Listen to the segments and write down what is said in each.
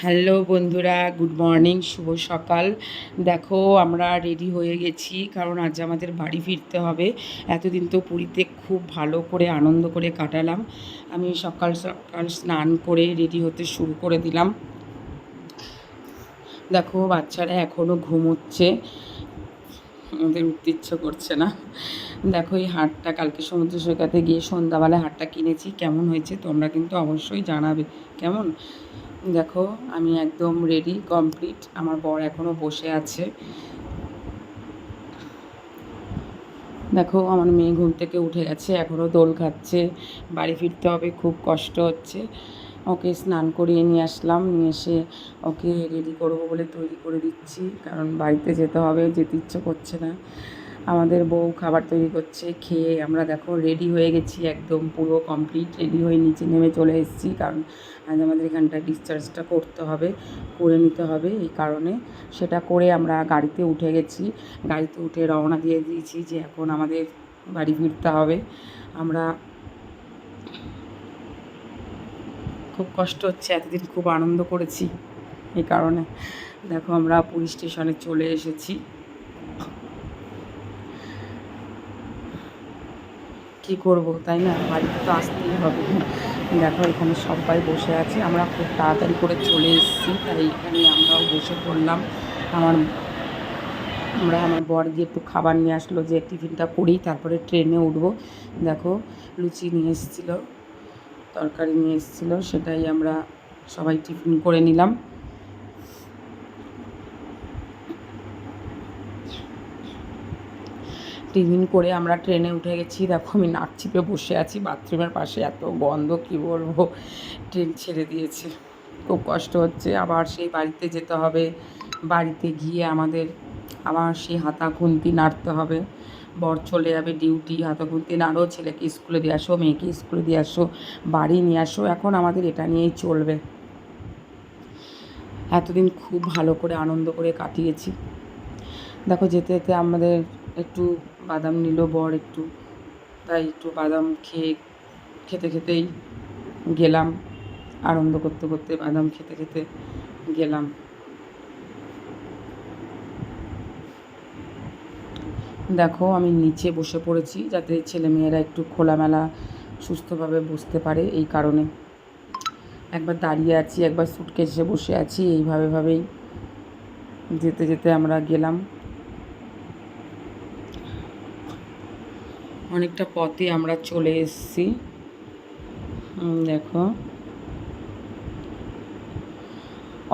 Hello বন্ধুরা, good morning, শুভ সকাল। দেখো আমরা রেডি হয়ে গেছি, কারণ আজ আমাদের বাড়ি ফিরতে হবে। এতদিন তো পুরীতে খুব ভালো করে আনন্দ করে কাটালাম। আমি সকাল সকাল স্নান করে রেডি হতে শুরু করে দিলাম। দেখো বাচ্চারা এখনও ঘুমোচ্ছে, আমাদের উঠতে ইচ্ছে করছে না। দেখো এই হারটা কালকে সমুদ্র সৈকতে গিয়ে সন্ধ্যাবেলায় হারটা কিনেছি, কেমন হয়েছে তোমরা কিন্তু অবশ্যই জানাবে। কেমন, দেখো আমি একদম রেডি কমপ্লিট, আমার বর এখনও বসে আছে। দেখো আমার মেয়ে ঘুম থেকে উঠে গেছে, এখনও দোল খাচ্ছে। বাড়ি ফিরতে হবে, খুব কষ্ট হচ্ছে। ওকে স্নান করিয়ে নিয়ে আসলাম, নিয়ে এসে ওকে রেডি করবো বলে তৈরি করে দিচ্ছি, কারণ বাড়িতে যেতে হবে, যেতে ইচ্ছে করছে না। আমাদের বউ খাবার তৈরি করছে, খেয়ে আমরা দেখো রেডি হয়ে গেছি, একদম পুরো কমপ্লিট রেডি হয়ে নিচে নেমে চলে এসেছি, কারণ আজ আমাদের এখানটায় ডিসচার্জটা করতে হবে, করে নিতে হবে। এই কারণে সেটা করে আমরা গাড়িতে উঠে গেছি। গাড়িতে উঠে রওনা দিয়ে দিয়েছি যে এখন আমাদের বাড়ি ফিরতে হবে। আমরা খুব কষ্ট হচ্ছে, এতদিন খুব আনন্দ করেছি, এই কারণে দেখো আমরা পুলিশ স্টেশনে চলে এসেছি। কী করব, তাই না, বাড়িতে তো আসতেই হবে। দেখো এখানে সবাই বসে আছে, আমরা খুব তাড়াতাড়ি করে চলে এসেছি, তাই এখানে আমরাও বসে পড়লাম। আমার আমার বর গিয়ে একটু খাবার নিয়ে আসলো, যে টিফিনটা করেই তারপরে ট্রেনে উঠবো। দেখো লুচি নিয়ে এসেছিলো, তরকারি নিয়ে এসেছিলো, সেটাই আমরা সবাই টিফিন করে নিলাম। টিফিন করে আমরা ট্রেনে উঠে গেছি। দেখো আমি নাক চিপে বসে আছি বাথরুমের পাশে, এত গন্ধ কী বলবো, ট্রেন ছেড়ে দিয়েছে, খুব কষ্ট হচ্ছে। আবার সেই বাড়িতে যেতে হবে, বাড়িতে গিয়ে আমাদের আবার সেই হাতা খুন্তি নাড়তে হবে। বর চলে যাবে ডিউটি, হাতা খুন্তি নাড়ো, ছেলেকে স্কুলে দিয়ে আসো, মেয়েকে স্কুলে দিয়ে আসো, বাড়ি নিয়ে আসো, এখন আমাদের এটা নিয়েই চলবে। এতদিন খুব ভালো করে আনন্দ করে কাটিয়েছি। দেখো যেতে যেতে আমাদের একটু বাদাম নিল বর একটু, তাই একটু বাদাম খেতে খেতেই গেলাম, আনন্দ করতে করতে বাদাম খেতে খেতে গেলাম। দেখো আমি নিচে বসে পড়েছি, যাতে ছেলেমেয়েরা একটু খোলামেলা সুস্থভাবে বসতে পারে, এই কারণে একবার দাঁড়িয়ে আছি, একবার সুটকেসে বসে আছি, এইভাবেই যেতে যেতে আমরা গেলাম। অনেকটা পথে আমরা চলে এসেছি। দেখো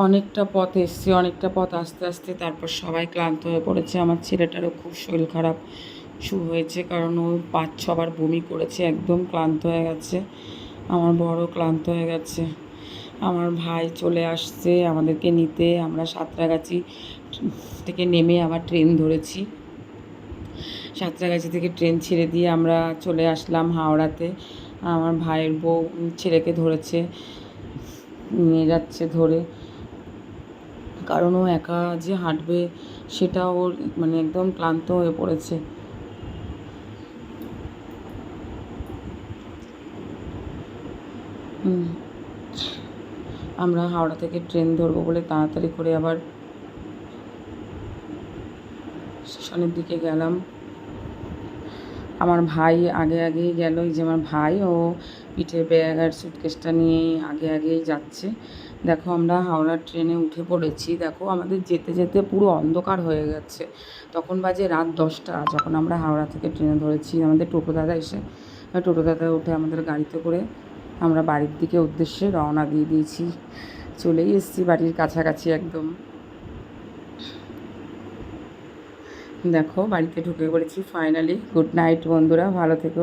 অনেকটা পথ এসছি, অনেকটা পথ আস্তে আস্তে তারপর সবাই ক্লান্ত হয়ে পড়েছে। আমার ছেলেটারও খুব শরীর খারাপ শুরু হয়েছে, কারণ ও 5-6 বার বমি করেছে, একদম ক্লান্ত হয়ে গেছে। আমার বড় ক্লান্ত হয়ে গেছে। আমার ভাই চলে আসছে আমাদেরকে নিতে, আমরা সাঁতরাগাছি থেকে নেমে আবার ট্রেন ধরেছি। সাঁতরাগাছি থেকে ট্রেন ছেড়ে দিয়ে আমরা চলে আসলাম হাওড়াতে। আমার ভাইয়ের বউ ছেলেকে ধরেছে, নিয়ে যাচ্ছে ধরে, কারণ ও একা যে হাঁটবে সেটা ওর মানে একদম ক্লান্ত হয়ে পড়েছে। আমরা হাওড়া থেকে ট্রেন ধরবো বলে তাড়াতাড়ি করে আবার স্টেশনের দিকে গেলাম। আমার ভাই আগেই গেল, এই যে আমার ভাই, ও পিঠে ব্যাগ আর সুটকেসটা নিয়ে আগেই যাচ্ছে। দেখো আমরা হাওড়ার ট্রেনে উঠে পড়েছি। দেখো আমাদের যেতে যেতে পুরো অন্ধকার হয়ে গেছে, তখন বাজে রাত 10টা যখন আমরা হাওড়া থেকে ট্রেনে ধরেছি। আমাদের টোটো দাদা উঠে আমাদের গাড়িতে করে আমরা বাড়ির দিকে উদ্দেশ্যে রওনা দিয়ে দিয়েছি, চলেই এসেছি বাড়ির কাছাকাছি একদম। দেখো বাড়িতে ঢুকে পড়েছি ফাইনালি। গুড নাইট বন্ধুরা, ভালো থেকো।